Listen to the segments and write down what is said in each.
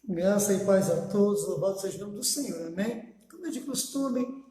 Graça e paz a todos, louvado seja o nome do Senhor, amém? Como é de costume,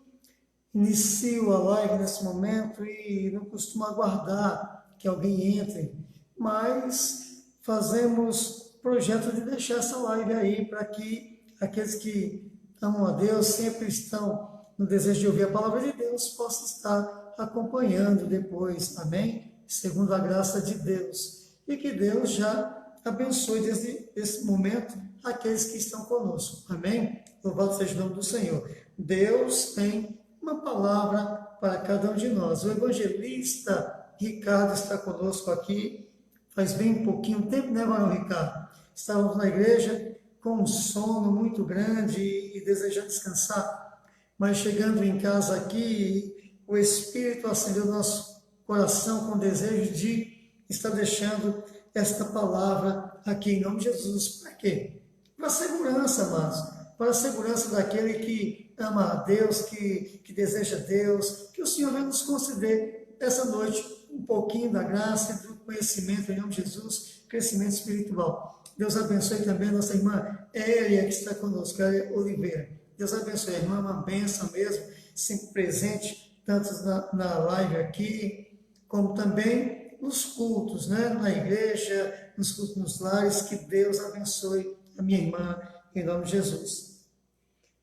inicio a live nesse momento e não costumo aguardar que alguém entre, mas fazemos projeto de deixar essa live aí para que aqueles que amam a Deus, sempre estão no desejo de ouvir a palavra de Deus, possam estar acompanhando depois, amém? Segundo a graça de Deus. E que Deus já abençoe desde esse momento aqueles que estão conosco. Amém? Louvado seja o nome do Senhor. Deus tem uma palavra para cada um de nós. O evangelista Ricardo está conosco aqui, faz bem pouquinho tempo, né, varão Ricardo? Estávamos na igreja com um sono muito grande e desejando descansar, mas chegando em casa aqui, o Espírito acendeu nosso coração com o desejo de estar deixando esta palavra aqui em nome de Jesus. Para quê? Para a segurança, amados. Para a segurança daquele que ama a Deus, que deseja Deus, que o Senhor vai nos conceder essa noite um pouquinho da graça e do conhecimento em nome de Jesus, crescimento espiritual. Deus abençoe também a nossa irmã Elia, que está conosco, Elia Oliveira. Deus abençoe a irmã, uma bênção mesmo, sempre presente, tanto na live aqui, como também nos cultos, né? Na igreja, nos cultos nos lares. Que Deus abençoe a minha irmã, em nome de Jesus.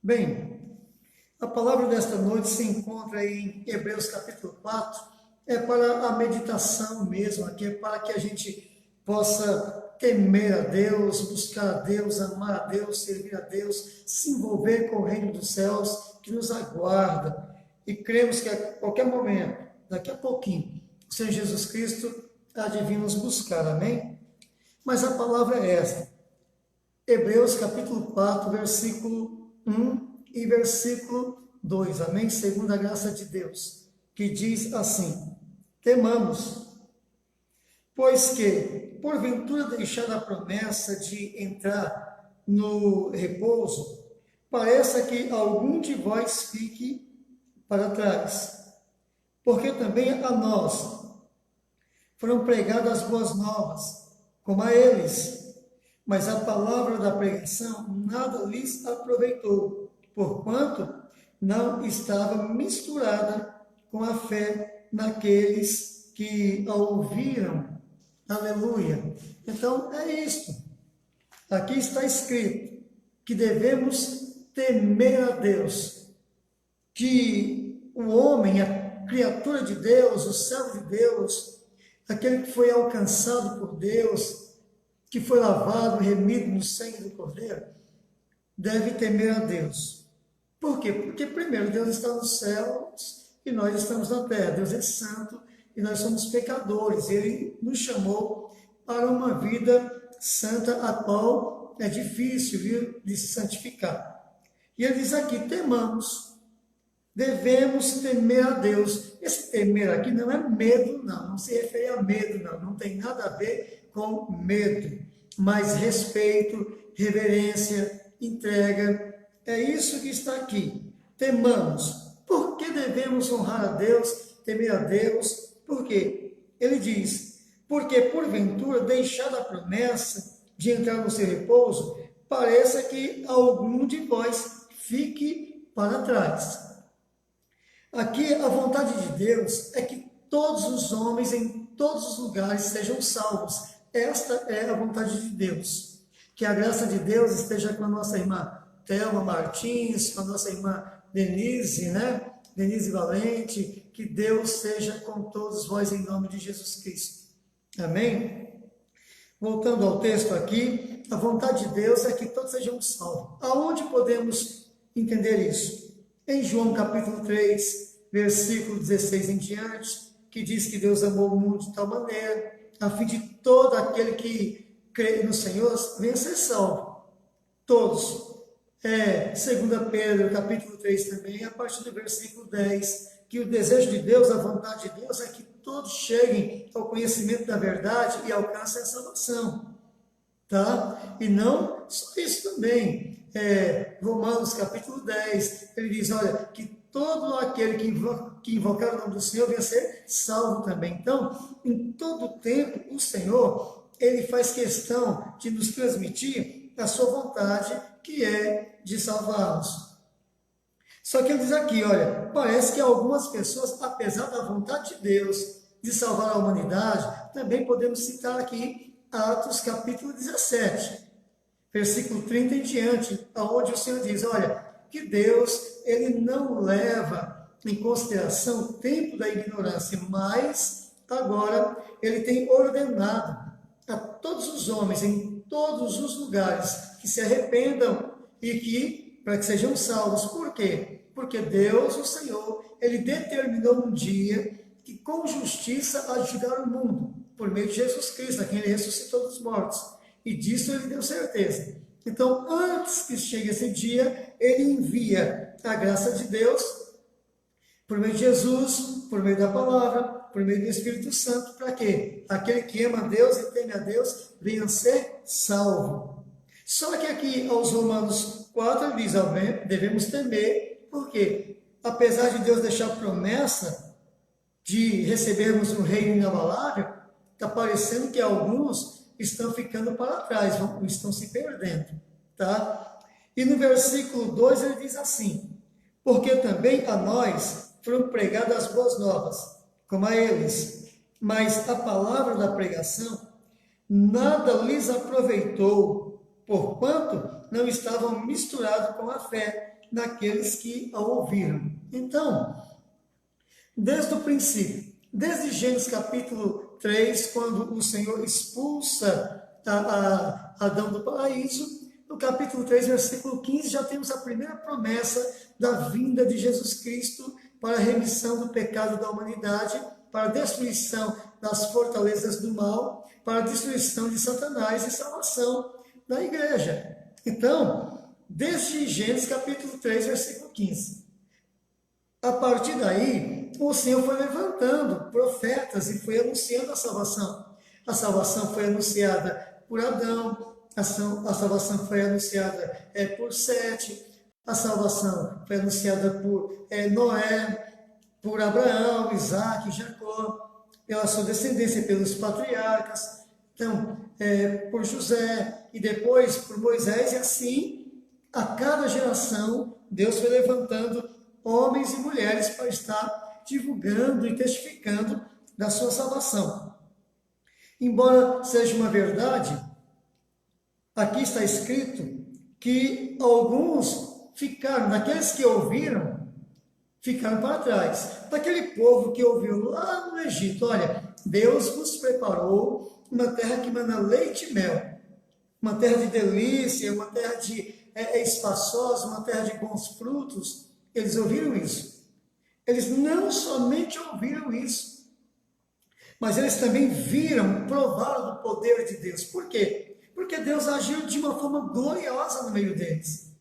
Bem, a palavra desta noite se encontra em Hebreus capítulo 4, é para a meditação mesmo, aqui é para que a gente possa temer a Deus, buscar a Deus, amar a Deus, servir a Deus, se envolver com o reino dos céus que nos aguarda. E cremos que a qualquer momento, daqui a pouquinho, o Senhor Jesus Cristo há de vir nos buscar, amém? Mas a palavra é esta, Hebreus capítulo 4, versículo 1 e versículo 2, amém? Segundo a graça de Deus, que diz assim: temamos, pois que, porventura deixada a promessa de entrar no repouso, pareça que algum de vós fique para trás. Porque também a nós foram pregadas as boas novas, como a eles, mas a palavra da pregação nada lhes aproveitou, porquanto não estava misturada com a fé naqueles que a ouviram. Aleluia! Então é isto. Aqui está escrito que devemos temer a Deus, que o homem, a criatura de Deus, o servo de Deus, aquele que foi alcançado por Deus, que foi lavado, remido no sangue do Cordeiro, deve temer a Deus. Por quê? Porque primeiro Deus está nos céus e nós estamos na terra. Deus é santo e nós somos pecadores. Ele nos chamou para uma vida santa, a qual é difícil, viu, de se santificar. E ele diz aqui, temamos. Devemos temer a Deus. Esse temer aqui não é medo, não se refere a medo, não tem nada a ver com medo, mas respeito, reverência, entrega. É isso que está aqui. Temamos. Por que devemos honrar a Deus, temer a Deus? Por quê? Ele diz, porque porventura, deixada a promessa de entrar no seu repouso, pareça que algum de vós fique para trás. Aqui a vontade de Deus é que todos os homens em todos os lugares sejam salvos. Esta é a vontade de Deus. Que a graça de Deus esteja com a nossa irmã Thelma Martins, com a nossa irmã Denise, né? Denise Valente. Que Deus seja com todos vós em nome de Jesus Cristo. Amém? Voltando ao texto aqui, a vontade de Deus é que todos sejam salvos. Aonde podemos entender isso? Em João capítulo 3, versículo 16 em diante, que diz que Deus amou o mundo de tal maneira, a fim de todo aquele que crê no Senhor venha ser salvo. Todos. 2 Pedro capítulo 3 também, a partir do versículo 10, que o desejo de Deus, a vontade de Deus é que todos cheguem ao conhecimento da verdade e alcancem a salvação. Tá? E não só isso também. Romanos capítulo 10, ele diz, olha, que todo aquele que invocar o nome do Senhor venha ser salvo também. Então, em todo tempo, o Senhor, ele faz questão de nos transmitir cumprir a sua vontade, que é de salvá-los. Só que ele diz aqui, olha, parece que algumas pessoas, apesar da vontade de Deus de salvar a humanidade, também podemos citar aqui Atos capítulo 17, versículo 30 em diante, onde o Senhor diz, olha, que Deus, ele não leva em consideração o tempo da ignorância, mas agora ele tem ordenado a todos os homens, em todos os lugares, que se arrependam e que, para que sejam salvos. Por quê? Porque Deus, o Senhor, ele determinou um dia que com justiça há de julgar o mundo, por meio de Jesus Cristo, a quem ele ressuscitou dos mortos. E disso ele deu certeza. Então, antes que chegue esse dia, ele envia a graça de Deus, por meio de Jesus, por meio da palavra, por meio do Espírito Santo, para quê? Aquele que ama a Deus e teme a Deus, venha ser salvo. Só que aqui, aos Romanos 4, ele diz, devemos temer, porque apesar de Deus deixar a promessa de recebermos um reino inabalável, está parecendo que alguns estão ficando para trás, estão se perdendo, tá? E no versículo 2 ele diz assim, porque também a nós foram pregadas as boas novas, como a eles, mas a palavra da pregação nada lhes aproveitou, porquanto não estavam misturados com a fé daqueles que a ouviram. Então, desde o princípio, desde Gênesis capítulo 3, quando o Senhor expulsa Adão do paraíso, no capítulo 3, versículo 15, já temos a primeira promessa da vinda de Jesus Cristo para a remissão do pecado da humanidade, para a destruição das fortalezas do mal, para a destruição de Satanás e salvação da igreja. Então, desde Gênesis capítulo 3, versículo 15. A partir daí, o Senhor foi levantando profetas e foi anunciando a salvação. A salvação foi anunciada por Adão, a salvação foi anunciada por Sete, a salvação foi anunciada por Noé, por Abraão, Isaac, Jacó, pela sua descendência, pelos patriarcas, então, por José, e depois por Moisés, e assim, a cada geração, Deus foi levantando homens e mulheres para estar divulgando e testificando da sua salvação. Embora seja uma verdade, aqui está escrito que alguns ficaram, daqueles que ouviram, ficaram para trás. Daquele povo que ouviu lá no Egito, olha, Deus vos preparou uma terra que mana leite e mel, uma terra de delícia, uma terra espaçosa, uma terra de bons frutos. Eles ouviram isso. Eles não somente ouviram isso, mas eles também viram, provaram do poder de Deus. Por quê? Porque Deus agiu de uma forma gloriosa no meio deles,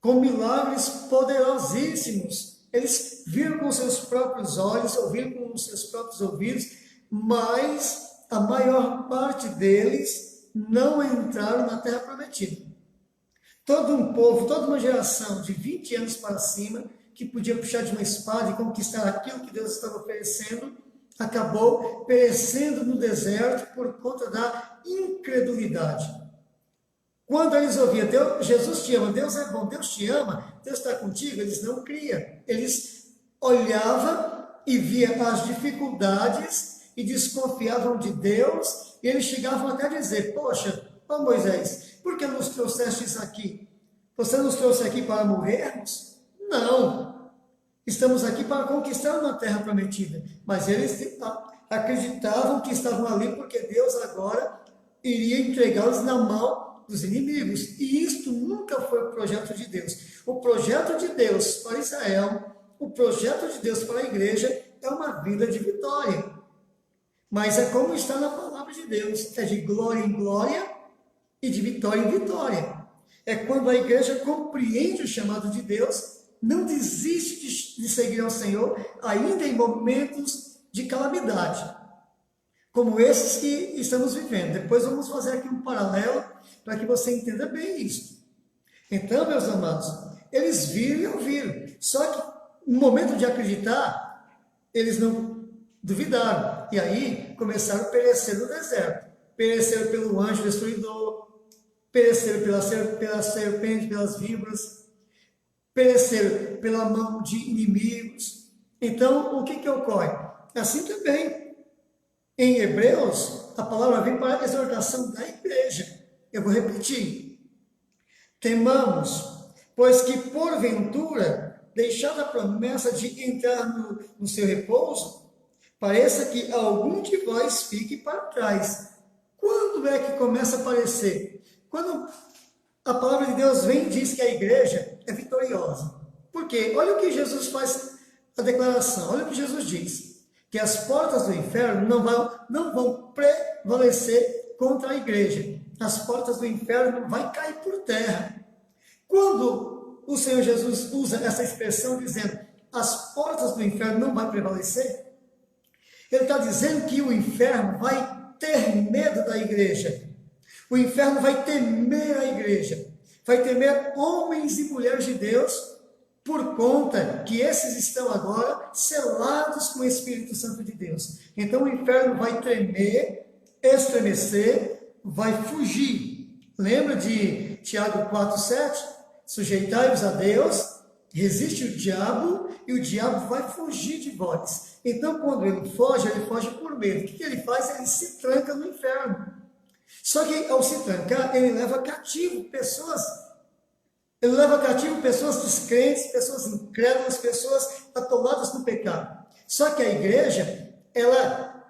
com milagres poderosíssimos. Eles viram com seus próprios olhos, ouviram com seus próprios ouvidos, mas a maior parte deles não entraram na terra prometida. Todo um povo, toda uma geração de 20 anos para cima, que podia puxar de uma espada e conquistar aquilo que Deus estava oferecendo, acabou perecendo no deserto por conta da incredulidade. Quando eles ouviam, Jesus te ama, Deus é bom, Deus te ama, Deus está contigo, eles não criam. Eles olhavam e viam as dificuldades e desconfiavam de Deus, e eles chegavam até a dizer, poxa, ó Moisés, por que nos trouxeste isso aqui? Você nos trouxe aqui para morrermos? Não. Estamos aqui para conquistar uma terra prometida. Mas eles acreditavam que estavam ali porque Deus agora iria entregá-los na mão dos inimigos. E isto nunca foi o projeto de Deus. O projeto de Deus para Israel, o projeto de Deus para a igreja é uma vida de vitória. Mas é como está na palavra de Deus, é de glória em glória e de vitória em vitória. É quando a igreja compreende o chamado de Deus, não desiste de seguir ao Senhor, ainda em momentos de calamidade, como esses que estamos vivendo. Depois vamos fazer aqui um paralelo para que você entenda bem isso. Então, meus amados, eles viram e ouviram, só que no momento de acreditar, eles não duvidaram, e aí começaram a perecer no deserto. Pereceram pelo anjo destruidor, pereceram pela serpente, pelas víboras, pereceram pela mão de inimigos. Então, o que ocorre? Assim também, em Hebreus, a palavra vem para a exortação da igreja. Eu vou repetir. Temamos, pois que porventura, deixada a promessa de entrar no seu repouso, pareça que algum de vós fique para trás. Quando é que começa a aparecer? Quando a palavra de Deus vem e diz que a igreja é vitoriosa. Por quê? Olha o que Jesus faz a declaração, olha o que Jesus diz, que as portas do inferno não vão prevalecer contra a igreja. As portas do inferno vão cair por terra. Quando o Senhor Jesus usa essa expressão dizendo as portas do inferno não vão prevalecer, ele está dizendo que o inferno vai ter medo da igreja. O inferno vai temer a igreja. Vai temer homens e mulheres de Deus por conta que esses estão agora selados com o Espírito Santo de Deus. Então o inferno vai tremer, estremecer, vai fugir. Lembra de Tiago 4,7? Sujeitai-vos a Deus, resiste o diabo e o diabo vai fugir de vós. Então quando ele foge por medo. O que ele faz? Ele se tranca no inferno. Só que ao se trancar, ele leva cativo pessoas descrentes, pessoas incrédulas, pessoas atoladas no pecado. Só que a igreja, ela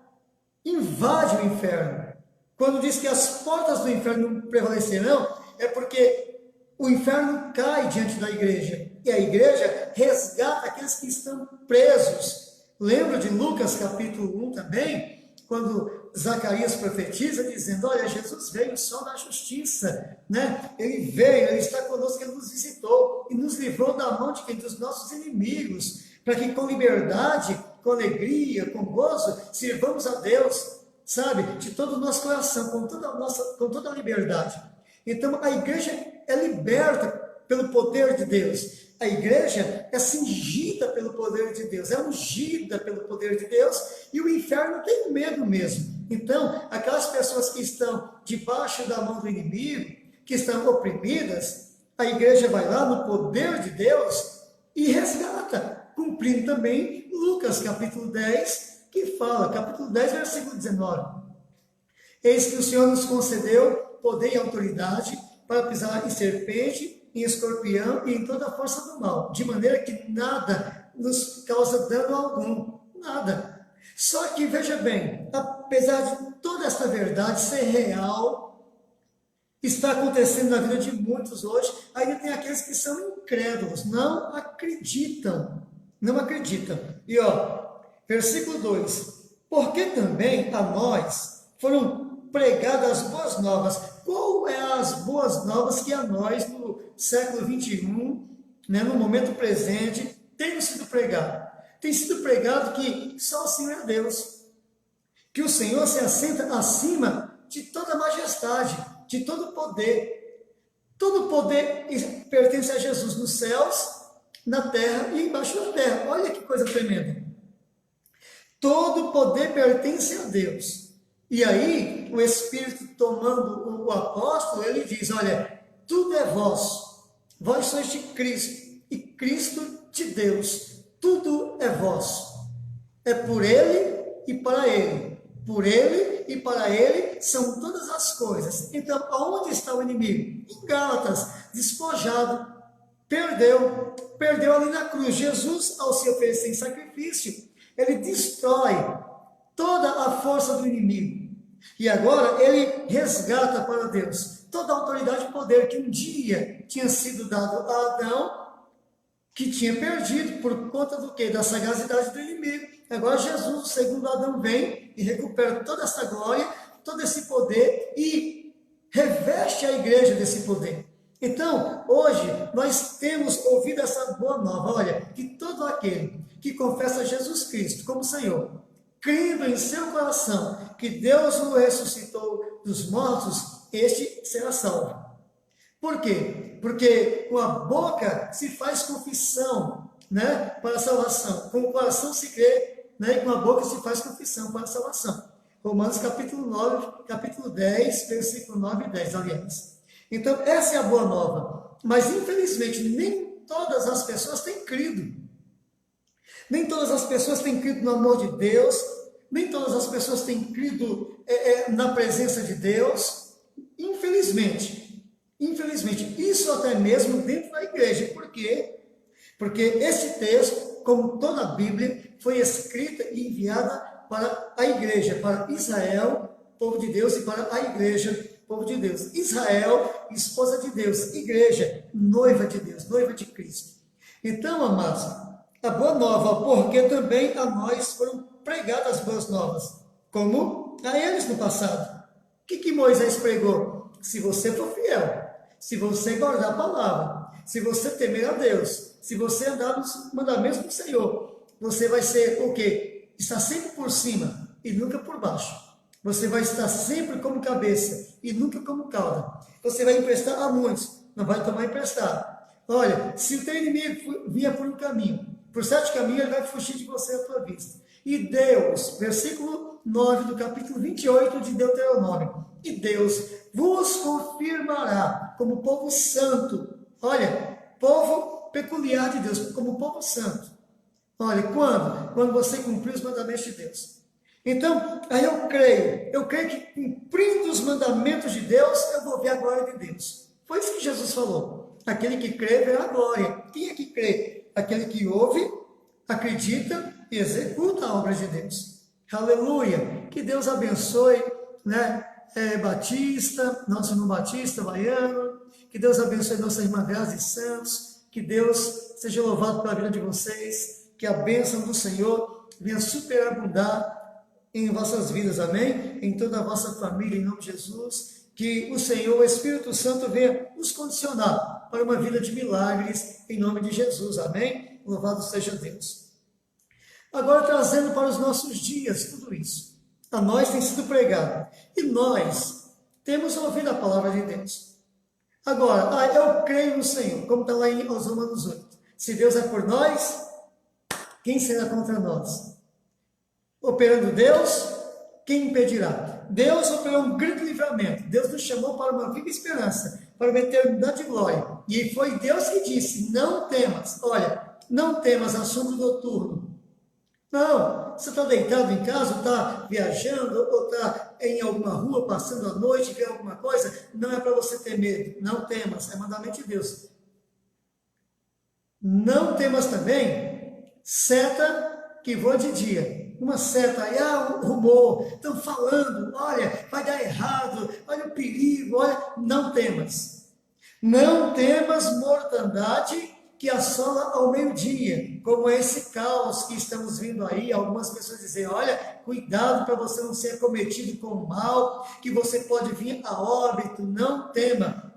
invade o inferno. Quando diz que as portas do inferno não prevalecerão, é porque o inferno cai diante da igreja. E a igreja resgata aqueles que estão presos. Lembra de Lucas capítulo 1 também? Quando Zacarias profetiza dizendo, olha, Jesus veio, o sol da justiça, né? Ele veio, ele está conosco, ele nos visitou e nos livrou da mão de quem? Dos nossos inimigos, para que com liberdade, com alegria, com gozo, sirvamos a Deus, sabe? De todo o nosso coração, com toda a liberdade. Então a igreja é liberta pelo poder de Deus. A igreja é cingida pelo poder de Deus, é ungida pelo poder de Deus, e o inferno tem medo mesmo. Então, aquelas pessoas que estão debaixo da mão do inimigo, que estão oprimidas, a igreja vai lá no poder de Deus e resgata, cumprindo também Lucas capítulo 10, que fala, capítulo 10, versículo 19. Eis que o Senhor nos concedeu poder e autoridade para pisar em serpente, em escorpião e em toda a força do mal, de maneira que nada nos causa dano algum, nada. Só que, veja bem, apesar de toda esta verdade ser real, está acontecendo na vida de muitos hoje, ainda tem aqueles que são incrédulos, não acreditam. E versículo 2, porque também a nós foram pregadas as boas novas. Qual é as boas novas que a nós, no século 21, né, no momento presente, tem sido pregado? Tem sido pregado que só o Senhor é Deus, que o Senhor se assenta acima de toda majestade, de todo poder. Todo poder pertence a Jesus nos céus, na terra e embaixo da terra. Olha que coisa tremenda. Todo poder pertence a Deus. E aí, o Espírito tomando o apóstolo, ele diz, olha, tudo é vosso. Vós sois de Cristo e Cristo de Deus. Tudo é vosso. É por Ele e para Ele. Por Ele e para Ele são todas as coisas. Então, aonde está o inimigo? Em Gálatas, despojado. Perdeu ali na cruz. Jesus, ao se oferecer em sacrifício, ele destrói toda a força do inimigo. E agora ele resgata para Deus toda a autoridade e poder que um dia tinha sido dado a Adão, que tinha perdido por conta do quê? Da sagacidade do inimigo. Agora Jesus, o segundo Adão, vem e recupera toda essa glória, todo esse poder e reveste a igreja desse poder. Então, hoje, nós temos ouvido essa boa nova. Olha, que todo aquele que confessa Jesus Cristo como Senhor, crendo em seu coração que Deus o ressuscitou dos mortos, este será salvo. Por quê? Porque com a boca se faz confissão, né, para a salvação. Com o coração se crê, né, e com a boca se faz confissão para a salvação. Romanos capítulo 9, capítulo 10, versículo 9 e 10, aliás. Então, essa é a boa nova. Mas, infelizmente, nem todas as pessoas têm crido. Nem todas as pessoas têm crido no amor de Deus, nem todas as pessoas têm crido na presença de Deus. Infelizmente, isso até mesmo dentro da igreja. Por quê? Porque esse texto, como toda a Bíblia, foi escrita e enviada para a igreja, para Israel, povo de Deus, e para a igreja, povo de Deus. Israel, esposa de Deus. Igreja, noiva de Deus, noiva de Cristo. Então, amados, a boa nova, porque também a nós foram pregadas as boas novas, como a eles no passado. O que Moisés pregou? Se você for fiel, se você guardar a palavra, se você temer a Deus, se você andar nos mandamentos do Senhor, você vai ser o quê? Estar sempre por cima e nunca por baixo. Você vai estar sempre como cabeça e nunca como cauda. Você vai emprestar a muitos, não vai tomar emprestado. Olha, se o teu inimigo vier por um caminho, por 7 caminhos, ele vai fugir de você à tua vista. E Deus, versículo 9 do capítulo 28 de Deuteronômio, e Deus vos confirmará como povo santo. Olha, povo peculiar de Deus, como povo santo. Olha, quando? Quando você cumprir os mandamentos de Deus. Então, aí eu creio que cumprindo os mandamentos de Deus, eu vou ver a glória de Deus. Foi isso que Jesus falou. Aquele que crê verá a glória. Quem é que crê? Aquele que ouve, acredita e executa a obra de Deus. Aleluia! Que Deus abençoe, né? Batista, nosso irmão Batista, baiano. Que Deus abençoe nossa irmã Grazi Santos. Que Deus seja louvado pela vida de vocês. Que a bênção do Senhor venha superabundar em vossas vidas, amém? Em toda a vossa família, em nome de Jesus. Que o Senhor, o Espírito Santo, venha nos condicionar para uma vida de milagres, em nome de Jesus, amém? Louvado seja Deus. Agora, trazendo para os nossos dias tudo isso. A nós tem sido pregado. E nós temos ouvido a palavra de Deus. Agora, eu creio no Senhor, como está lá em Romanos 8. Se Deus é por nós, quem será contra nós? Operando Deus, quem impedirá? Deus operou um grande livramento. Deus nos chamou para uma viva esperança, para uma eternidade de glória. E foi Deus que disse, não temas. Olha, não temas assunto noturno. Não, você está deitado em casa, está viajando, ou está em alguma rua, passando a noite, vê alguma coisa, não é para você ter medo. Não temas, é mandamento de Deus. Não temas também seta que voa de dia. Uma seta aí, o rumor, estão falando, olha, vai dar errado, olha o perigo, olha, não temas. Não temas mortandade que assola ao meio-dia, como esse caos que estamos vendo aí, algumas pessoas dizem, olha, cuidado para você não ser acometido com o mal, que você pode vir a óbito, não tema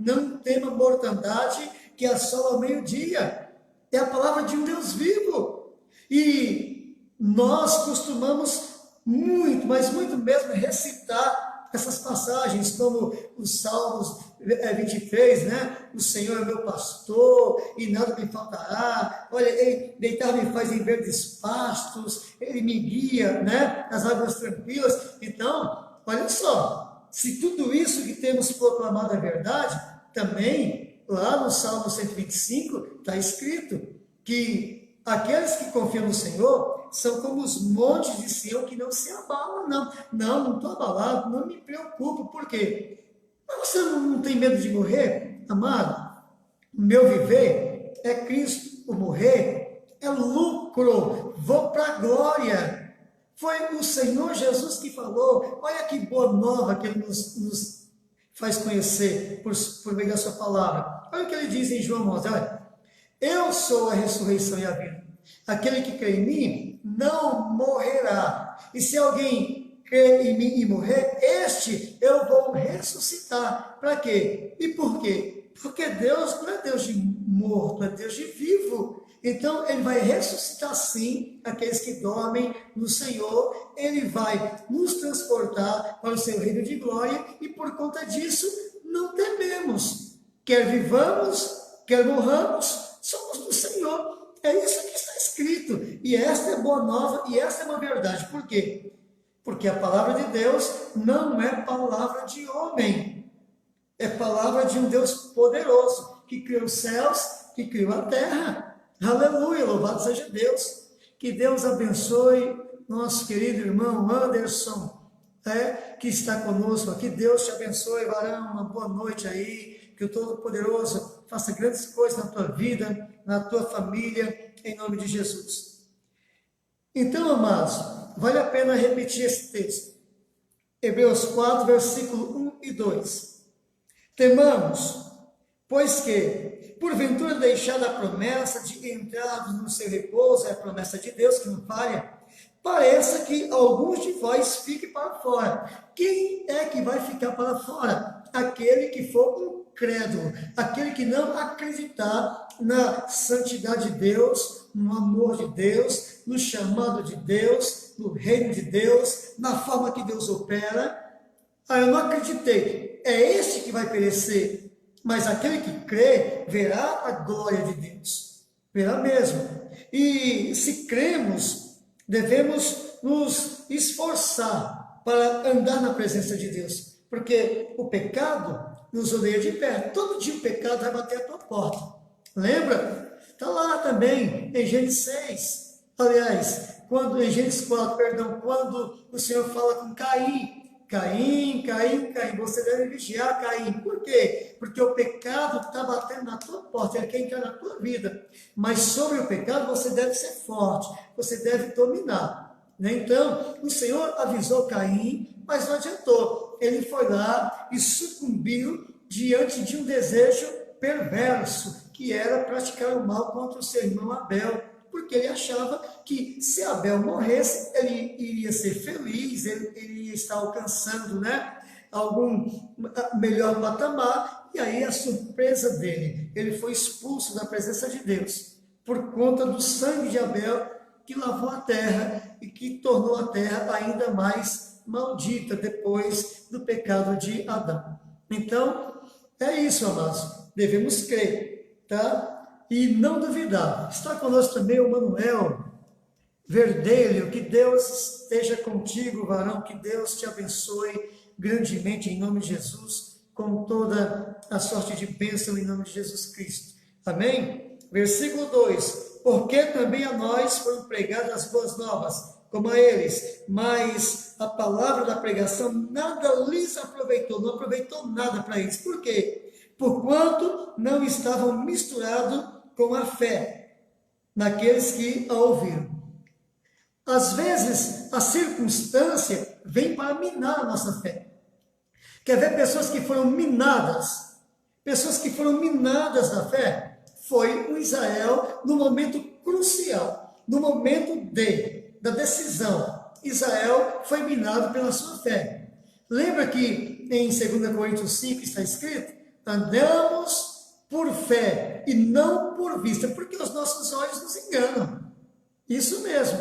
mortandade que assola ao meio-dia. É a palavra de um Deus vivo. E nós costumamos muito, mas muito mesmo, recitar essas passagens, como os Salmos 23, né? O Senhor é meu pastor e nada me faltará. Olha, ele deitar-me faz em verdes pastos, ele me guia, né? Nas águas tranquilas. Então, olha só, se tudo isso que temos proclamado é verdade, também lá no Salmo 125 está escrito que aqueles que confiam no Senhor são como os montes de Sião que não se abalam, não. Não estou abalado, não me preocupo. Por quê? Mas você não tem medo de morrer, amado? O meu viver é Cristo, o morrer é lucro, vou para a glória. Foi o Senhor Jesus que falou, olha que boa nova que Ele nos faz conhecer por meio da sua palavra. Olha o que Ele diz em João 11, olha, eu sou a ressurreição e a vida. Aquele que crê em mim não morrerá. E se alguém crer em mim e morrer, este eu vou ressuscitar. Para quê? E por quê? Porque Deus não é Deus de morto, é Deus de vivo. Então, Ele vai ressuscitar sim aqueles que dormem no Senhor. Ele vai nos transportar para o seu reino de glória e por conta disso não tememos. Quer vivamos, quer morramos, somos do Senhor. É isso que está escrito. E esta é boa nova e esta é uma verdade. Por quê? Porque a palavra de Deus não é palavra de homem. É palavra de um Deus poderoso, que criou os céus, que criou a terra. Aleluia, louvado seja Deus. Que Deus abençoe nosso querido irmão Anderson, que está conosco aqui. Deus te abençoe, varão, uma boa noite aí. Que o Todo-Poderoso faça grandes coisas na tua vida, na tua família, em nome de Jesus. Então, amados, vale a pena repetir esse texto. Hebreus 4, versículo 1 e 2. Temamos, pois que, porventura deixada a promessa de entrarmos no seu repouso, é a promessa de Deus que não falha, pareça que alguns de vós fiquem para fora. Quem é que vai ficar para fora? Aquele que for incrédulo, aquele que não acreditar na santidade de Deus, no amor de Deus, no chamado de Deus, no reino de Deus, na forma que Deus opera. Eu não acreditei. É este que vai perecer, mas aquele que crê verá a glória de Deus. Verá mesmo. E se cremos, devemos nos esforçar para andar na presença de Deus, porque o pecado nos odeia de perto. Todo dia o pecado vai bater a tua porta. Lembra? Está lá também, em Gênesis 6. Aliás, em Gênesis 4, perdão, quando o Senhor fala com Caim, Caim, você deve vigiar, Caim. Por quê? Porque o pecado está batendo na tua porta, ele quer entrar na tua vida. Mas sobre o pecado você deve ser forte, você deve dominar. Então, o Senhor avisou Caim, mas não adiantou. Ele foi lá e sucumbiu diante de um desejo perverso, que era praticar o mal contra o seu irmão Abel, porque ele achava que se Abel morresse, ele iria ser feliz, ele iria estar alcançando, algum melhor patamar, e aí a surpresa dele, ele foi expulso da presença de Deus, por conta do sangue de Abel, que lavou a terra e que tornou a terra ainda mais maldita depois do pecado de Adão. Então, é isso, amados, devemos crer, tá? E não duvidar. Está conosco também o Manuel Verdelho. Que Deus esteja contigo, varão. Que Deus te abençoe grandemente em nome de Jesus, com toda a sorte de bênção em nome de Jesus Cristo. Amém? Versículo 2. Porque também a nós foram pregadas as boas novas, como a eles, mas a palavra da pregação nada lhes aproveitou, não aproveitou nada para eles. Por quê? Porquanto não estavam misturados com a fé naqueles que a ouviram. Às vezes, a circunstância vem para minar a nossa fé. Quer ver pessoas que foram minadas? Pessoas que foram minadas na fé? Foi o Israel no momento crucial, no momento da decisão. Israel foi minado pela sua fé. Lembra que em 2 Coríntios 5 está escrito: andamos por fé e não por vista, porque os nossos olhos nos enganam. Isso mesmo.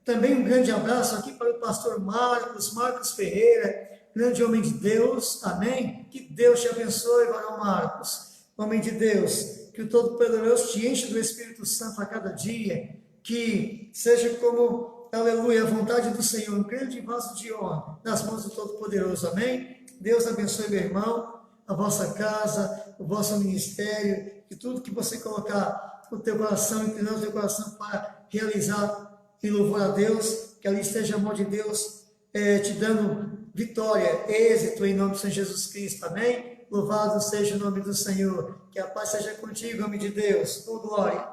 Também um grande abraço aqui para o pastor Marcos Ferreira, grande homem de Deus, amém? Que Deus te abençoe, varão Marcos, homem de Deus, que o Todo-Poderoso te enche do Espírito Santo a cada dia, que seja como, aleluia, a vontade do Senhor, um grande vaso de honra nas mãos do Todo-Poderoso, amém? Deus abençoe, meu irmão, a vossa casa, o vosso ministério, e tudo que você colocar no teu coração, inclinando o teu coração para realizar em louvor a Deus, que ali esteja a mão de Deus te dando vitória, êxito em nome de Senhor Jesus Cristo, amém? Louvado seja o nome do Senhor, que a paz seja contigo, em nome de Deus, oh glória.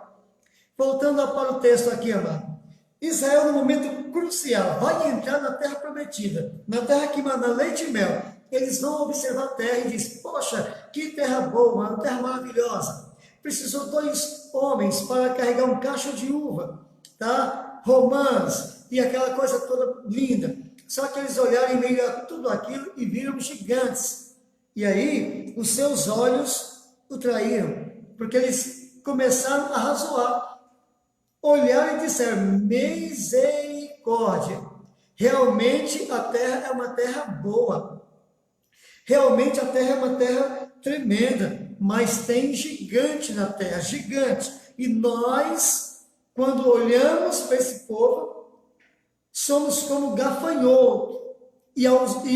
Voltando para o texto aqui, amado. Israel, no momento crucial, vai entrar na terra prometida, na terra que manda leite e mel. Eles vão observar a terra e dizem: poxa, que terra boa, uma terra maravilhosa. Precisou 2 homens para carregar um cacho de uva, tá? Romãs e aquela coisa toda linda. Só que eles olharam em meio a tudo aquilo e viram gigantes. E aí, os seus olhos o traíram, porque eles começaram a razoar. Olharam e disseram: misericórdia. Realmente a terra é uma terra boa. Realmente a terra é uma terra tremenda, mas tem gigante na terra, gigante. E nós, quando olhamos para esse povo, somos como gafanhoto. E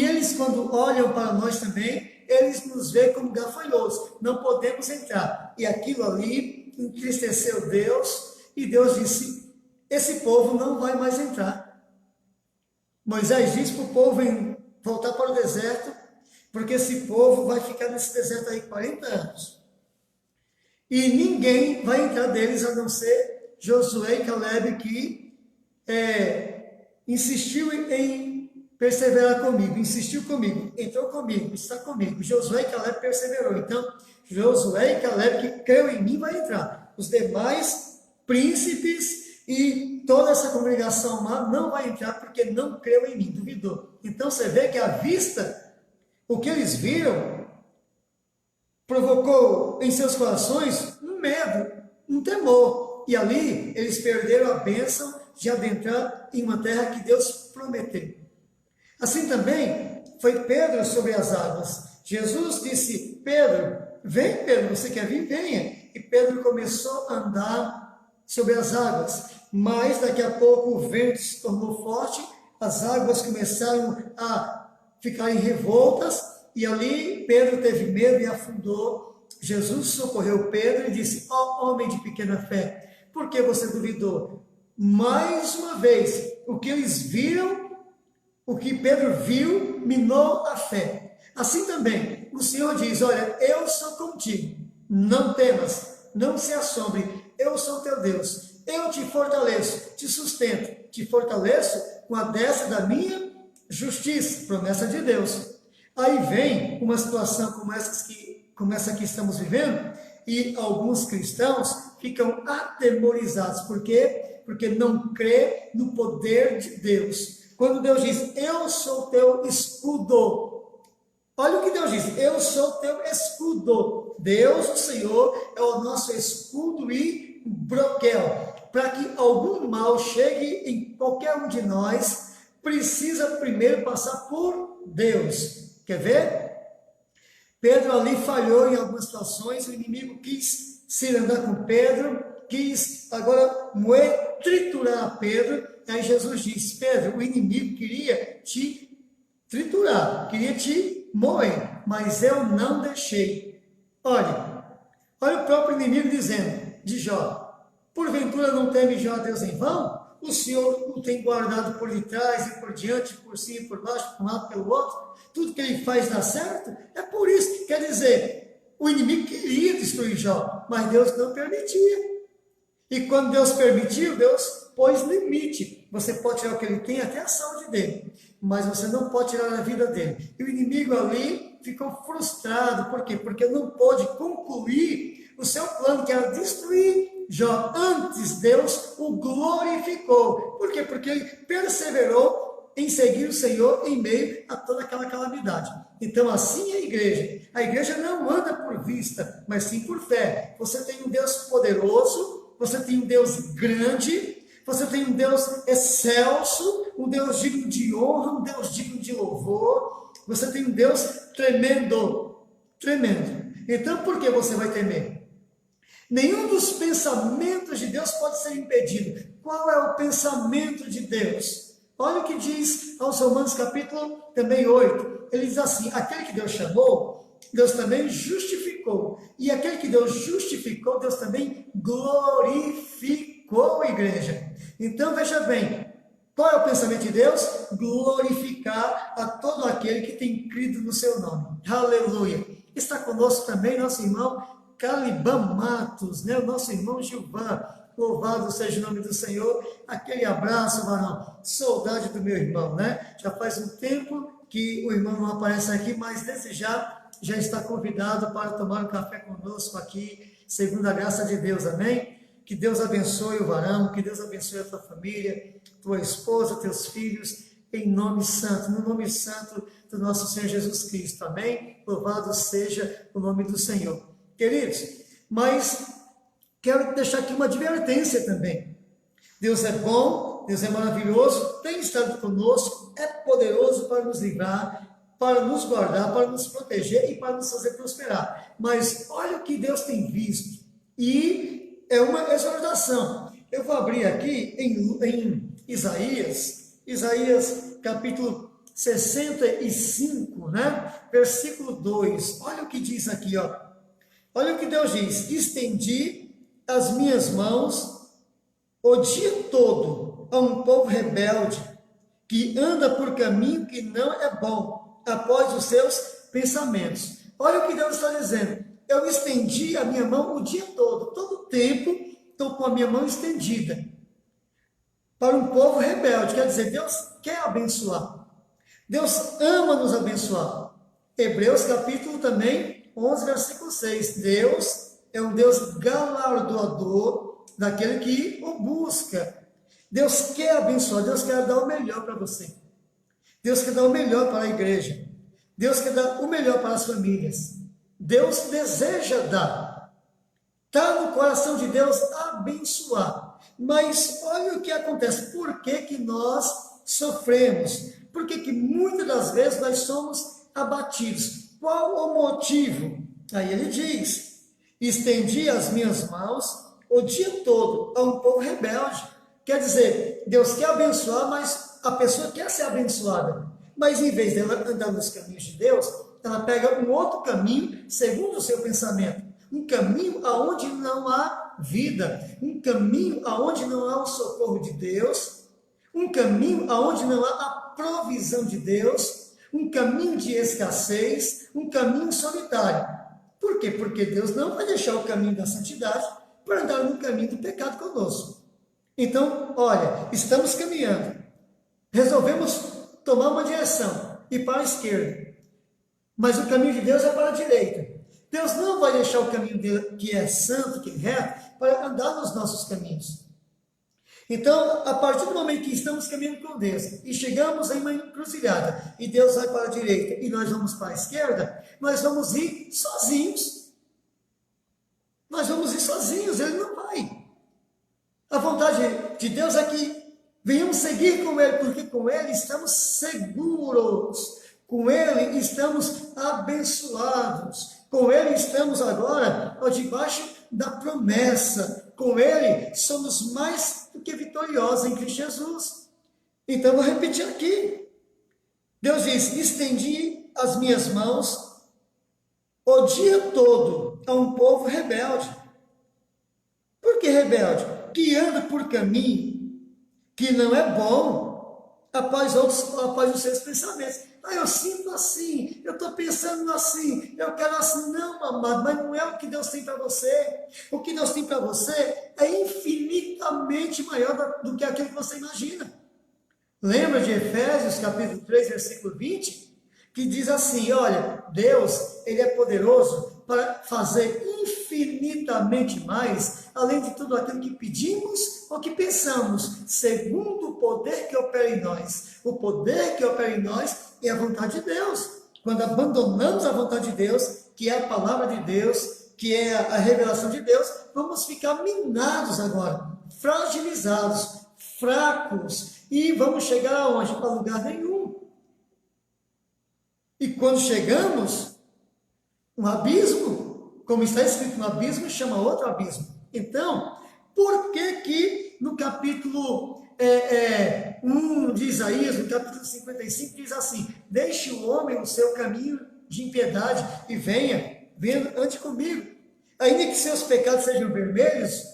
eles, quando olham para nós também, eles nos veem como gafanhotos, não podemos entrar. E aquilo ali entristeceu Deus, e Deus disse, esse povo não vai mais entrar. Moisés disse para o povo voltar para o deserto, porque esse povo vai ficar nesse deserto aí 40 anos. E ninguém vai entrar deles, a não ser Josué e Caleb, que insistiu em perseverar comigo, insistiu comigo, entrou comigo, está comigo. Josué e Caleb perseverou. Então, Josué e Caleb, que creu em mim, vai entrar. Os demais príncipes e toda essa congregação lá não vai entrar porque não creu em mim, duvidou. Então, você vê que à vista, o que eles viram provocou em seus corações um medo, um temor. E ali eles perderam a bênção de adentrar em uma terra que Deus prometeu. Assim também foi Pedro sobre as águas. Jesus disse, Pedro, vem Pedro, você quer vir? Venha. E Pedro começou a andar sobre as águas. Mas daqui a pouco o vento se tornou forte, as águas começaram a ficarem revoltas, e ali Pedro teve medo e afundou. Jesus socorreu Pedro e disse, ó homem de pequena fé, por que você duvidou? Mais uma vez, o que eles viram, o que Pedro viu, minou a fé. Assim também, o Senhor diz, olha, eu sou contigo, não temas, não se assombre, eu sou teu Deus, eu te fortaleço, te sustento, te fortaleço com a destra da minha justiça, promessa de Deus. Aí vem uma situação como essa que estamos vivendo, e alguns cristãos ficam atemorizados. Por quê? Porque não crê no poder de Deus. Quando Deus diz, eu sou teu escudo. Olha o que Deus diz, eu sou teu escudo. Deus, o Senhor, é o nosso escudo e broquel. Para que algum mal chegue em qualquer um de nós, precisa primeiro passar por Deus. Quer ver? Pedro ali falhou em algumas situações, o inimigo quis se andar com Pedro, quis agora moer, triturar Pedro. Aí Jesus disse, Pedro, o inimigo queria te triturar, queria te moer, mas eu não deixei. Olha o próprio inimigo dizendo de Jó, porventura não teme Jó a Deus em vão? O Senhor o tem guardado por detrás e por diante, por cima e por baixo, por um lado e pelo outro. Tudo que ele faz dá certo. É por isso que quer dizer, o inimigo queria destruir Jó, mas Deus não permitia. E quando Deus permitiu, Deus pôs limite. Você pode tirar o que ele tem, até a saúde dele, mas você não pode tirar a vida dele. E o inimigo ali ficou frustrado. Por quê? Porque não pôde concluir o seu plano, que era destruir Jó. Antes Deus o glorificou. Por quê? Porque ele perseverou em seguir o Senhor em meio a toda aquela calamidade. Então assim é a igreja. A igreja não anda por vista, mas sim por fé. Você tem um Deus poderoso, você tem um Deus grande, você tem um Deus excelso, um Deus digno de honra, um Deus digno de louvor. Você tem um Deus tremendo, tremendo. Então por que você vai temer? Nenhum dos pensamentos de Deus pode ser impedido. Qual é o pensamento de Deus? Olha o que diz aos Romanos capítulo também 8. Ele diz assim, aquele que Deus chamou, Deus também justificou. E aquele que Deus justificou, Deus também glorificou, igreja. Então veja bem, qual é o pensamento de Deus? Glorificar a todo aquele que tem crido no seu nome. Aleluia. Está conosco também nosso irmão Caliban Matos, né? O nosso irmão Gilvan. Louvado seja o nome do Senhor. Aquele abraço, varão. Saudade do meu irmão, né? Já faz um tempo que o irmão não aparece aqui, mas desde já está convidado para tomar um café conosco aqui, segundo a graça de Deus, amém? Que Deus abençoe o varão, que Deus abençoe a tua família, tua esposa, teus filhos, em nome santo, no nome santo do nosso Senhor Jesus Cristo, amém? Louvado seja o nome do Senhor. Queridos, mas quero deixar aqui uma advertência também. Deus é bom, Deus é maravilhoso, tem estado conosco, é poderoso para nos livrar, para nos guardar, para nos proteger e para nos fazer prosperar. Mas olha o que Deus tem visto. E é uma exortação. Eu vou abrir aqui em Isaías capítulo 65, né? Versículo 2. Olha o que diz aqui, ó. Olha o que Deus diz: estendi as minhas mãos o dia todo a um povo rebelde, que anda por caminho que não é bom, após os seus pensamentos. Olha o que Deus está dizendo. Eu estendi a minha mão o dia todo o tempo, estou com a minha mão estendida para um povo rebelde. Quer dizer, Deus quer abençoar. Deus ama nos abençoar. Hebreus capítulo também, 11, versículo 6. Deus é um Deus galardoador daquele que o busca. Deus quer abençoar, Deus quer dar o melhor para você. Deus quer dar o melhor para a igreja. Deus quer dar o melhor para as famílias. Deus deseja dar. Está no coração de Deus abençoar. Mas olha o que acontece. Por que que nós sofremos? Por que que muitas das vezes nós somos abatidos? Qual o motivo? Aí ele diz: estendi as minhas mãos o dia todo a um povo rebelde. Quer dizer, Deus quer abençoar, mas a pessoa quer ser abençoada. Mas em vez dela andar nos caminhos de Deus, ela pega um outro caminho, segundo o seu pensamento. Um caminho aonde não há vida. Um caminho aonde não há o socorro de Deus. Um caminho aonde não há a provisão de Deus. Um caminho de escassez. Um caminho solitário. Por quê? Porque Deus não vai deixar o caminho da santidade para andar no caminho do pecado conosco. Então, olha, estamos caminhando. Resolvemos tomar uma direção e para a esquerda. Mas o caminho de Deus é para a direita. Deus não vai deixar o caminho dele, que é santo, que é reto, para andar nos nossos caminhos. Então, a partir do momento que estamos caminhando com Deus e chegamos em uma encruzilhada e Deus vai para a direita e nós vamos para a esquerda, nós vamos ir sozinhos. Nós vamos ir sozinhos, Ele não vai. A vontade de Deus é que venhamos seguir com Ele, porque com Ele estamos seguros. Com Ele estamos abençoados. Com Ele estamos agora debaixo da promessa. Com Ele somos mais do que vitoriosos em Cristo Jesus. Então, vou repetir aqui. Deus diz: estendi as minhas mãos o dia todo a um povo rebelde. Por que rebelde? Que anda por caminho que não é bom após os seus pensamentos. Eu sinto assim, eu estou pensando assim, eu quero assim. Não, amado, mas não é o que Deus tem para você. O que Deus tem para você é infinitamente maior do que aquilo que você imagina. Lembra de Efésios capítulo 3, versículo 20? Que diz assim: olha, Deus, Ele é poderoso para fazer infinitamente mais, além de tudo aquilo que pedimos ou que pensamos, segundo o poder que opera em nós. O poder que opera em nós é a vontade de Deus. Quando abandonamos a vontade de Deus, que é a palavra de Deus, que é a revelação de Deus, vamos ficar minados agora, fragilizados, fracos, e vamos chegar aonde? Para lugar nenhum. E quando chegamos, um abismo, como está escrito, um abismo chama outro abismo. Então, por que no capítulo 1 de Isaías, no capítulo 55, diz assim: deixe o homem o seu caminho de impiedade e venha, ande comigo. Ainda que seus pecados sejam vermelhos,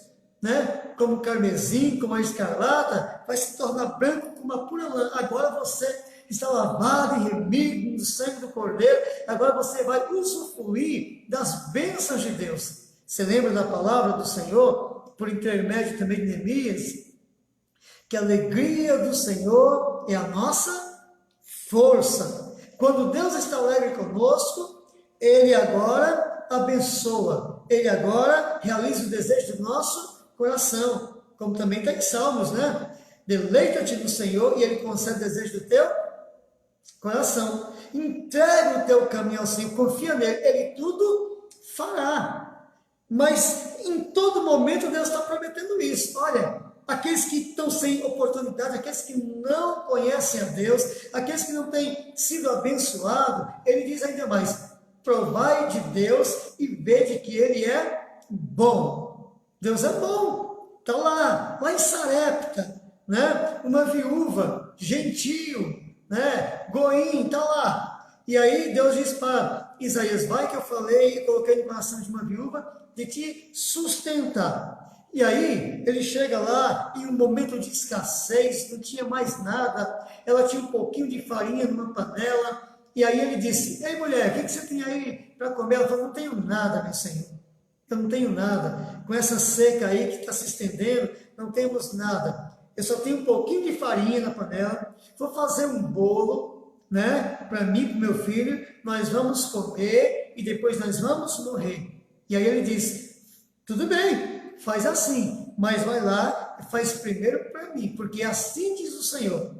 né, como carmesim, como a escarlata, vai se tornar branco como a pura lã. Agora você está lavado e remido no sangue do Cordeiro. Agora você vai usufruir das bênçãos de Deus. Você lembra da palavra do Senhor, por intermédio também de Neemias? Que a alegria do Senhor é a nossa força. Quando Deus está alegre conosco, Ele agora abençoa. Ele agora realiza o desejo do nosso coração. Como também está em Salmos, né? Deleita-te no Senhor e Ele concede o desejo do teu coração. Entrega o teu caminho ao Senhor, confia nele, Ele tudo fará. Mas em todo momento Deus está prometendo isso. Olha, aqueles que estão sem oportunidade, aqueles que não conhecem a Deus, aqueles que não têm sido abençoados, Ele diz ainda mais: provai de Deus e vede que Ele é bom. Deus é bom. Está lá em Sarepta, né? Uma viúva, gentil, né? Goim, está lá. E aí Deus diz para Isaías, vai que eu falei e coloquei no coração de uma viúva de te sustentar. E aí ele chega lá em um momento de escassez, não tinha mais nada, ela tinha um pouquinho de farinha numa panela, e aí ele disse, ei mulher, o que você tem aí para comer? Ela falou, não tenho nada, meu Senhor, eu não tenho nada, com essa seca aí que está se estendendo, não temos nada, eu só tenho um pouquinho de farinha na panela, vou fazer um bolo, né, para mim e para o meu filho, nós vamos comer e depois nós vamos morrer. E aí ele disse, tudo bem, faz assim, mas vai lá e faz primeiro para mim, porque assim diz o Senhor,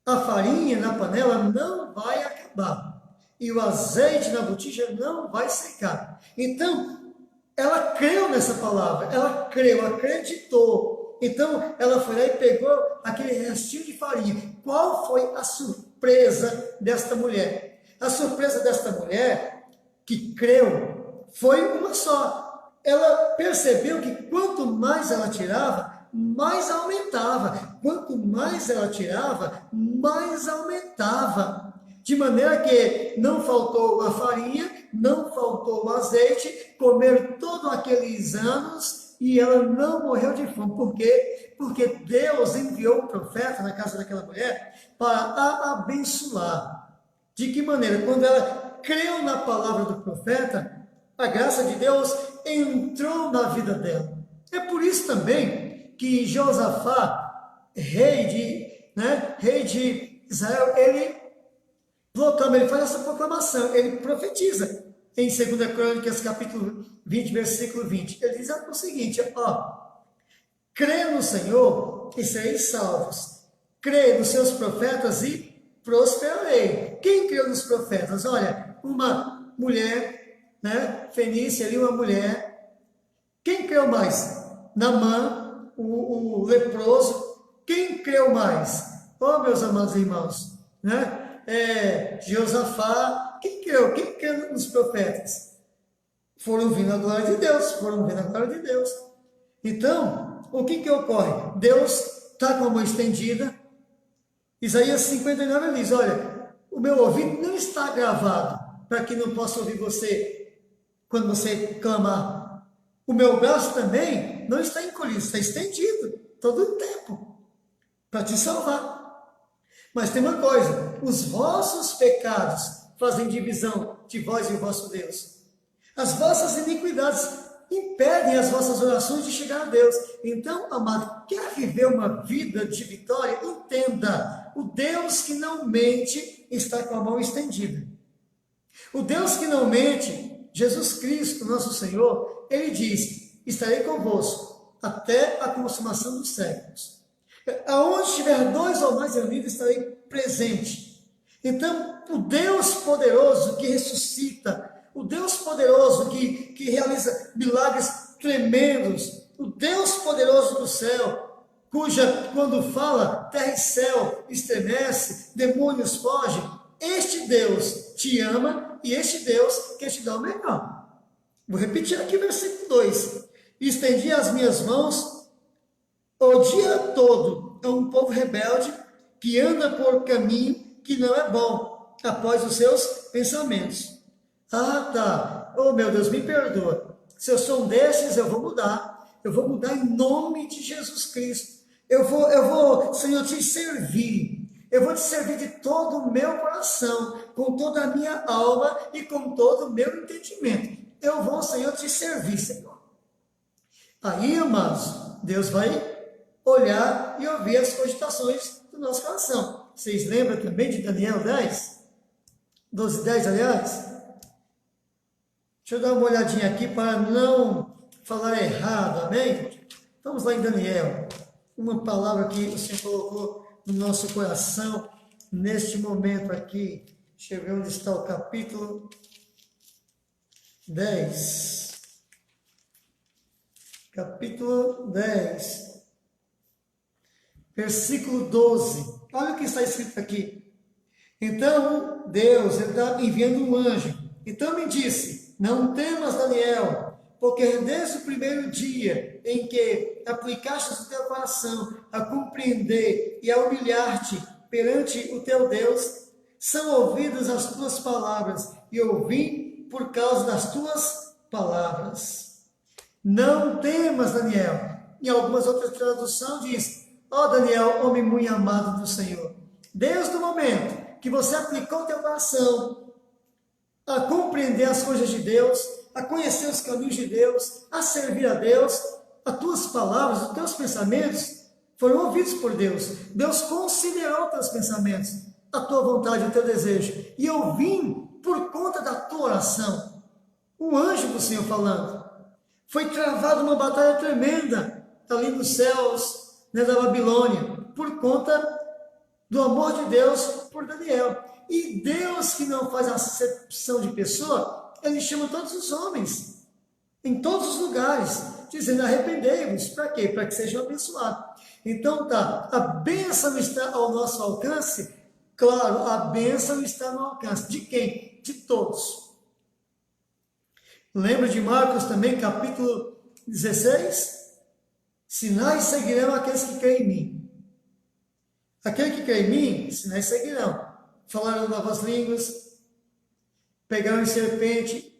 a farinha na panela não vai acabar, e o azeite na botija não vai secar. Então, ela creu nessa palavra, ela creu, acreditou. Então, ela foi lá e pegou aquele restinho de farinha. Qual foi a surpresa desta mulher? A surpresa desta mulher, que creu, foi uma só. Ela percebeu que quanto mais ela tirava, mais aumentava. Quanto mais ela tirava, mais aumentava. De maneira que não faltou a farinha, não faltou o azeite, comer todos aqueles anos e ela não morreu de fome. Por quê? Porque Deus enviou um profeta na casa daquela mulher para a abençoar. De que maneira? Quando ela creu na palavra do profeta, a graça de Deus entrou na vida dela. É por isso também que Josafá, rei de Israel, ele proclama, ele faz essa proclamação, ele profetiza em 2 Crônicas, capítulo 20, versículo 20. Ele diz o seguinte, crê no Senhor e sereis salvos. Crê nos seus profetas e prosperarei. Quem creu nos profetas? Olha, uma mulher, Fenícia ali, uma mulher. Quem creu mais? Naamã, o leproso. Quem creu mais? Meus amados irmãos, Josafá. Quem creu? Quem creu nos profetas? Foram vindo a glória de Deus, Então, o que ocorre? Deus está com a mão estendida. Isaías 59 diz, olha, o meu ouvido não está gravado para que não possa ouvir você quando você clamar. O meu braço também não está encolhido, está estendido todo o tempo para te salvar. Mas tem uma coisa, os vossos pecados fazem divisão de vós e o vosso Deus. As vossas iniquidades impedem as vossas orações de chegar a Deus. Então, amado, quer viver uma vida de vitória? Entenda, o Deus que não mente está com a mão estendida. O Deus que não mente, Jesus Cristo, nosso Senhor, ele diz, estarei convosco até a consumação dos séculos. Aonde estiver 2 ou mais reunidos, estarei presente. Então, o Deus poderoso que ressuscita, o Deus poderoso que realiza milagres tremendos, o Deus poderoso do céu, cuja, quando fala, terra e céu estremece, demônios fogem, este Deus te ama e este Deus quer te dar o melhor. Vou repetir aqui o versículo 2. Estendi as minhas mãos o dia todo a um povo rebelde que anda por caminho que não é bom, após os seus pensamentos. Tá. Meu Deus, me perdoa. Se eu sou um desses, eu vou mudar. Eu vou mudar em nome de Jesus Cristo. Eu vou, Senhor, te servir. Eu vou te servir de todo o meu coração, com toda a minha alma e com todo o meu entendimento. Eu vou, Senhor, te servir, Senhor. Aí, amados, Deus vai olhar e ouvir as cogitações do nosso coração. Vocês lembram também de Daniel 10? 12:10, aliás? Deixa eu dar uma olhadinha aqui para não falar errado, amém? Vamos lá em Daniel. Uma palavra que o Senhor colocou no nosso coração, neste momento aqui. Deixa eu ver onde está o capítulo 10. Capítulo 10. Versículo 12. Olha o que está escrito aqui. Então, Deus está enviando um anjo. Então me disse, não temas, Daniel, porque desde o primeiro dia em que aplicaste o teu coração a compreender e a humilhar-te perante o teu Deus, são ouvidas as tuas palavras, e eu vim por causa das tuas palavras. Não temas, Daniel. Em algumas outras traduções diz, ó Daniel, homem muito amado do Senhor, desde o momento que você aplicou teu coração a compreender as coisas de Deus, a conhecer os caminhos de Deus, a servir a Deus, as tuas palavras, os teus pensamentos foram ouvidos por Deus. Deus considerou teus pensamentos, a tua vontade, o teu desejo. E eu vim por conta da tua oração. O anjo do Senhor falando. Foi travada uma batalha tremenda ali nos céus, né, da Babilônia, por conta do amor de Deus por Daniel. E Deus, que não faz acepção de pessoa, ele chama todos os homens, em todos os lugares, dizendo, arrependei-vos. Para quê? Para que sejam abençoados. Então tá, a bênção está ao nosso alcance. Claro, a bênção está no alcance. De quem? De todos. Lembra de Marcos também, capítulo 16? Sinais seguirão aqueles que creem em mim. Aquele que crê em mim, sinais seguirão. Falaram novas línguas, pegaram em serpente,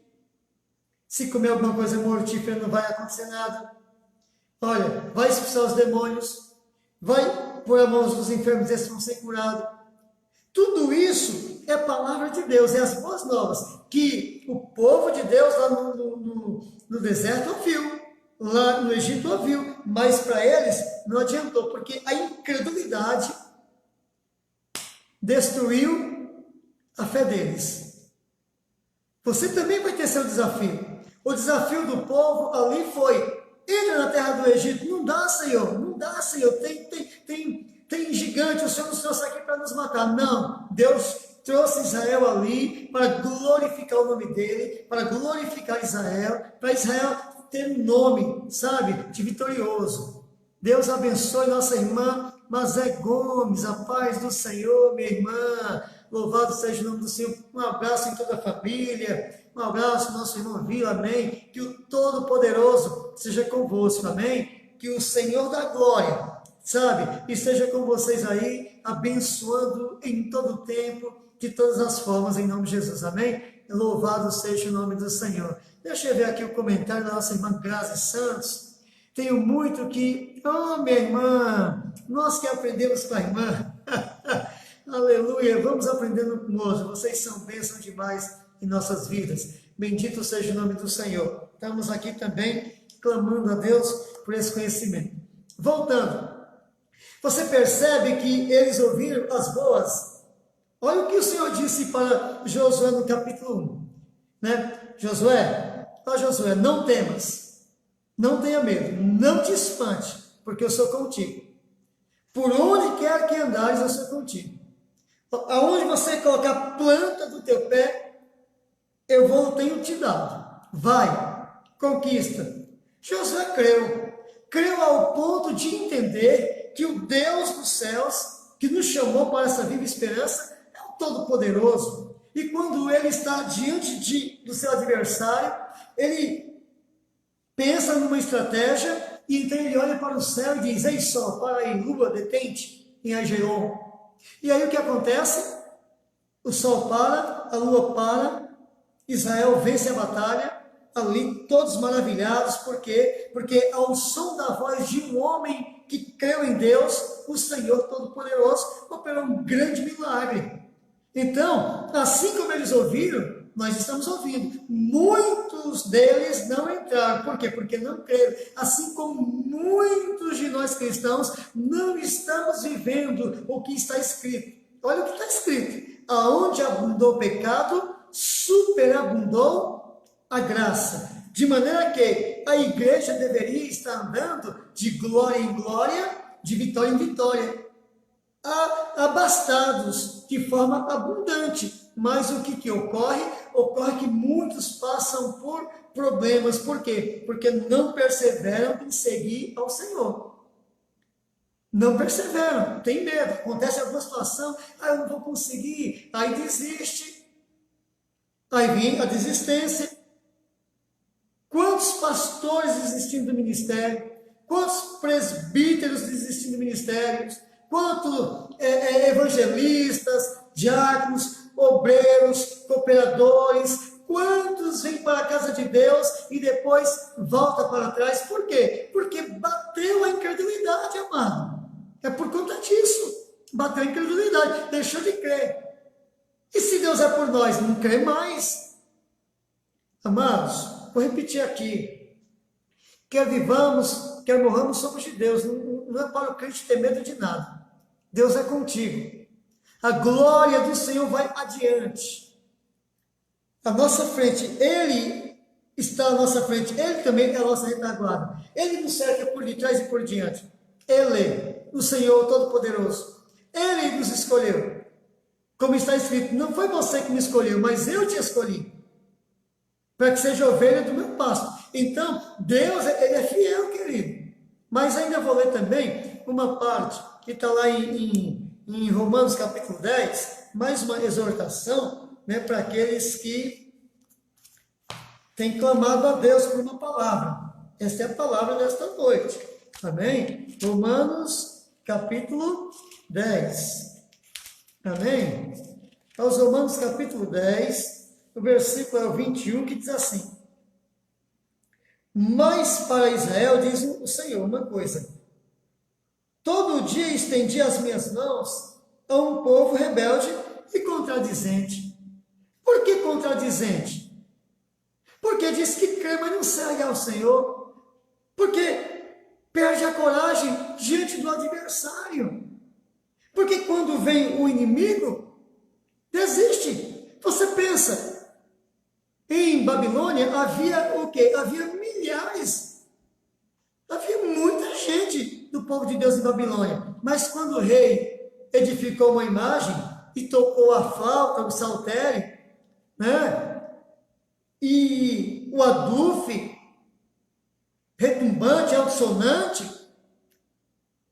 se comer alguma coisa mortífera não vai acontecer nada. Olha, vai expulsar os demônios, vai pôr a mão nos enfermos e eles vão ser curados. Tudo isso é palavra de Deus, é as boas novas, que o povo de Deus lá no deserto ouviu, lá no Egito ouviu, mas para eles não adiantou, porque a incredulidade destruiu a fé deles. Você também vai ter seu desafio. O desafio do povo ali foi, entra na terra do Egito. Não dá, Senhor, não dá, Senhor, tem gigante, o Senhor nos trouxe aqui para nos matar. Não, Deus trouxe Israel ali para glorificar o nome dele, para glorificar Israel, para Israel ter um nome, sabe, de vitorioso. Deus abençoe nossa irmã Mazé Gomes, a paz do Senhor, minha irmã, louvado seja o nome do Senhor. Um abraço em toda a família, um abraço ao nosso irmão Vila, amém. Que o Todo-Poderoso seja convosco, amém. Que o Senhor da glória, sabe, esteja com vocês aí, abençoando em todo o tempo, de todas as formas, em nome de Jesus, amém. Louvado seja o nome do Senhor. Deixa eu ver aqui o comentário da nossa irmã Grazi Santos. Tenho muito que... Oh, minha irmã, nós que aprendemos com a irmã. Aleluia, vamos aprendendo com o outro. Vocês são bênção demais em nossas vidas. Bendito seja o nome do Senhor. Estamos aqui também clamando a Deus por esse conhecimento. Voltando. Você percebe que eles ouviram as boas? Olha o que o Senhor disse para Josué no capítulo 1. Né? Josué, não temas. Não tenha medo, não te espante, porque eu sou contigo. Por onde quer que andares, eu sou contigo. Aonde você colocar a planta do teu pé, tenho te dado. Vai, conquista. Josué creu ao ponto de entender que o Deus dos céus, que nos chamou para essa viva esperança, é o Todo-Poderoso. E quando ele está diante do seu adversário, ele pensa numa estratégia, e então ele olha para o céu e diz, ei sol, para aí, lua, detente em Ageon. E aí o que acontece? O sol para, a lua para, Israel vence a batalha, ali todos maravilhados, por quê? Porque ao som da voz de um homem que creu em Deus, o Senhor Todo-Poderoso operou um grande milagre. Então, assim como eles ouviram, nós estamos ouvindo. Muitos deles não entraram. Por quê? Porque não creram. Assim como muitos de nós cristãos não estamos vivendo o que está escrito. Olha o que está escrito. Aonde abundou o pecado, superabundou a graça. De maneira que a igreja deveria estar andando de glória em glória, de vitória em vitória. Abastados de forma abundante. Mas o que ocorre? Ocorre que muitos passam por problemas. Por quê? Porque não perseveram em seguir ao Senhor. Não perseveram, tem medo. Acontece alguma situação, eu não vou conseguir. Aí desiste. Aí vem a desistência. Quantos pastores desistindo do ministério? Quantos presbíteros desistindo do ministério? quanto evangelistas, diáconos, obreiros, cooperadores, quantos vêm para a casa de Deus e depois volta para trás. Por quê? Porque bateu a incredulidade, amado. É por conta disso. Bateu a incredulidade, deixou de crer. E se Deus é por nós, não crê mais? Amados, vou repetir aqui. Quer vivamos, quer morramos, somos de Deus. Não é para o crente ter medo de nada. Deus é contigo. A glória do Senhor vai adiante. À nossa frente, Ele está à nossa frente. Ele também é a nossa retaguarda. Ele nos cerca por detrás e por diante. Ele, o Senhor Todo-Poderoso. Ele nos escolheu. Como está escrito, não foi você que me escolheu, mas eu te escolhi. Para que seja ovelha do meu pasto. Então, Deus, Ele é fiel, querido. Mas ainda vou ler também uma parte que está lá em Romanos capítulo 10, mais uma exortação, né, para aqueles que têm clamado a Deus por uma palavra. Esta é a palavra desta noite. Amém? Romanos capítulo 10. Amém? Aos Romanos capítulo 10, o versículo é o 21, que diz assim: mas para Israel diz o Senhor uma coisa: todo dia estendi as minhas mãos a um povo rebelde e contradizente. Por que contradizente? Porque diz que crê, mas não segue ao Senhor. Porque perde a coragem diante do adversário. Porque quando vem o inimigo, desiste. Você pensa, em Babilônia havia o quê? Havia milhares. Havia muita gente do povo de Deus em Babilônia. Mas quando o rei edificou uma imagem e tocou a flauta, o saltério, né? E o adufe, retumbante, altissonante,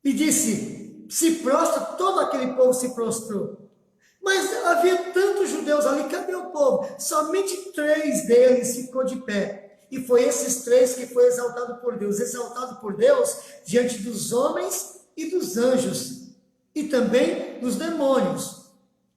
e disse, se prostra, todo aquele povo se prostrou. Mas havia tantos judeus ali, cadê o povo? Somente 3 deles ficou de pé. E foi esses 3 que foi exaltado por Deus. Exaltado por Deus diante dos homens e dos anjos. E também dos demônios.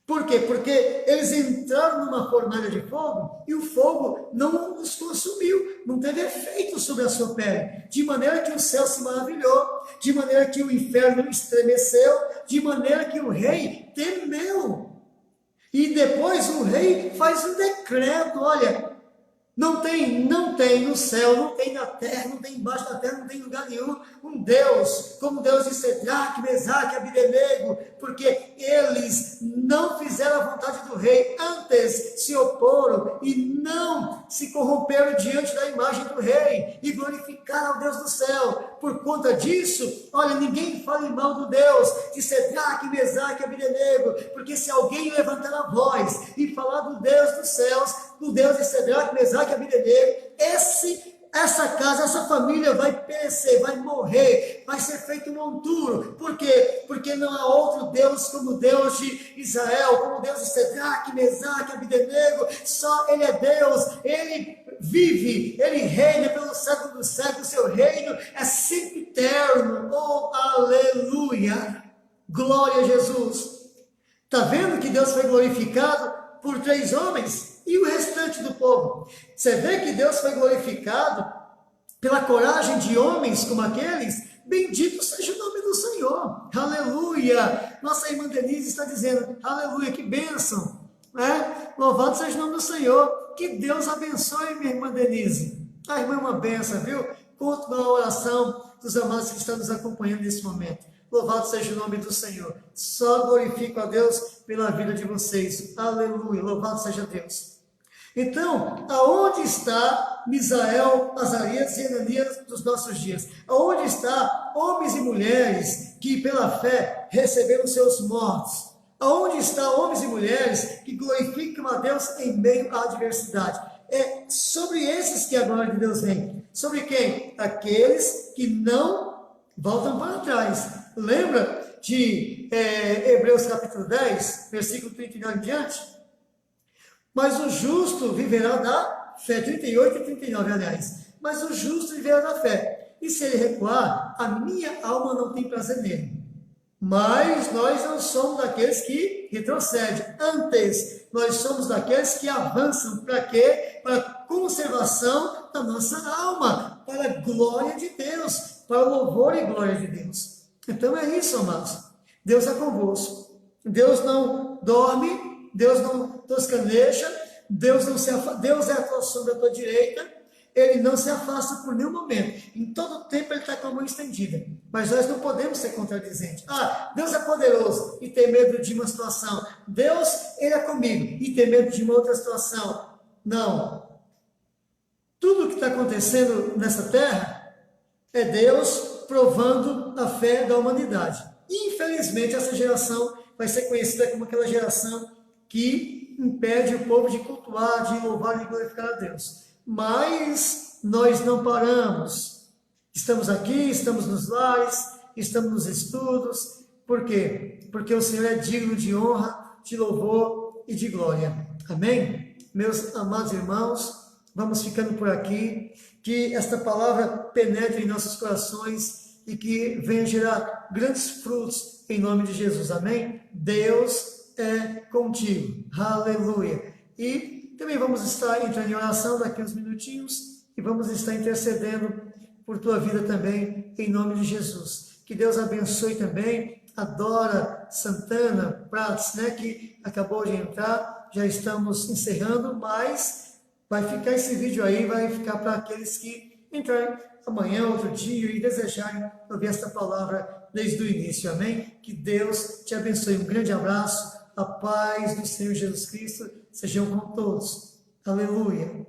Por quê? Porque eles entraram numa fornalha de fogo e o fogo não os consumiu, não teve efeito sobre a sua pele. De maneira que o céu se maravilhou, de maneira que o inferno estremeceu, de maneira que o rei temeu. E depois o rei faz um decreto, olha, não tem no céu, não tem na terra, não tem embaixo da terra, não tem lugar nenhum, um Deus, como Deus de Cedraque, Mesaque, Abidenego, porque eles não fizeram a vontade do rei, antes se oporam e não se corromperam diante da imagem do rei, e glorificaram ao Deus do céu. Por conta disso, olha, ninguém fale mal do Deus de Cedraque, Mesaque, Abidenego, porque se alguém levantar a voz e falar do Deus dos céus, do Deus de Cedraque, Mesaque, Abidenego, essa casa, essa família vai perecer, vai morrer, vai ser feito monturo. Por quê? Porque não há outro Deus como o Deus de Israel, como o Deus de Cedraque, Mesaque, Abidenego. Só Ele é Deus, Ele vive, Ele reina pelo século dos séculos, seu reino é sempre eterno. Oh, aleluia! Glória a Jesus! Está vendo que Deus foi glorificado por 3 homens? E o restante do povo? Você vê que Deus foi glorificado pela coragem de homens como aqueles? Bendito seja o nome do Senhor. Aleluia. Nossa irmã Denise está dizendo, aleluia, que bênção. Né? Louvado seja o nome do Senhor. Que Deus abençoe, minha irmã Denise. A irmã é uma bênção, viu? Conto com a oração dos amados que estão nos acompanhando nesse momento. Louvado seja o nome do Senhor. Só glorifico a Deus pela vida de vocês. Aleluia. Louvado seja Deus. Então, aonde está Misael, Azarias e Ananias dos nossos dias? Aonde está homens e mulheres que pela fé receberam seus mortos? Aonde está homens e mulheres que glorificam a Deus em meio à adversidade? É sobre esses que a glória de Deus vem. Sobre quem? Aqueles que não voltam para trás. Lembra de Hebreus capítulo 10, versículo 39 em diante? Mas o justo viverá da fé. 38 e 39, aliás. Mas o justo viverá da fé. E se ele recuar, a minha alma não tem prazer nele. Mas nós não somos daqueles que retrocedem. Antes, nós somos daqueles que avançam. Para quê? Para a conservação da nossa alma. Para a glória de Deus. Para o louvor e glória de Deus. Então é isso, amados. Deus é convosco. Deus não dorme. Deus não toscaneja. Deus é a tua sombra à tua direita. Ele não se afasta por nenhum momento. Em todo tempo ele está com a mão estendida. Mas nós não podemos ser contradizentes. Deus é poderoso e ter medo de uma situação. Deus, ele é comigo e ter medo de uma outra situação. Não. Tudo o que está acontecendo nessa terra é Deus provando a fé da humanidade. Infelizmente, essa geração vai ser conhecida como aquela geração que impede o povo de cultuar, de louvar e glorificar a Deus. Mas nós não paramos. Estamos aqui, estamos nos lares, estamos nos estudos. Por quê? Porque o Senhor é digno de honra, de louvor e de glória. Amém? Meus amados irmãos, vamos ficando por aqui. Que esta palavra penetre em nossos corações e que venha gerar grandes frutos em nome de Jesus. Amém? Deus é contigo. Aleluia. E também vamos estar entrando em oração daqui a uns minutinhos e vamos estar intercedendo por tua vida também, em nome de Jesus. Que Deus abençoe também a Dora Santana Prates, que acabou de entrar. Já estamos encerrando, mas vai ficar esse vídeo aí, vai ficar para aqueles que entrarem amanhã, outro dia e desejarem ouvir esta palavra desde o início. Amém? Que Deus te abençoe. Um grande abraço. A paz do Senhor Jesus Cristo sejam com todos. Aleluia.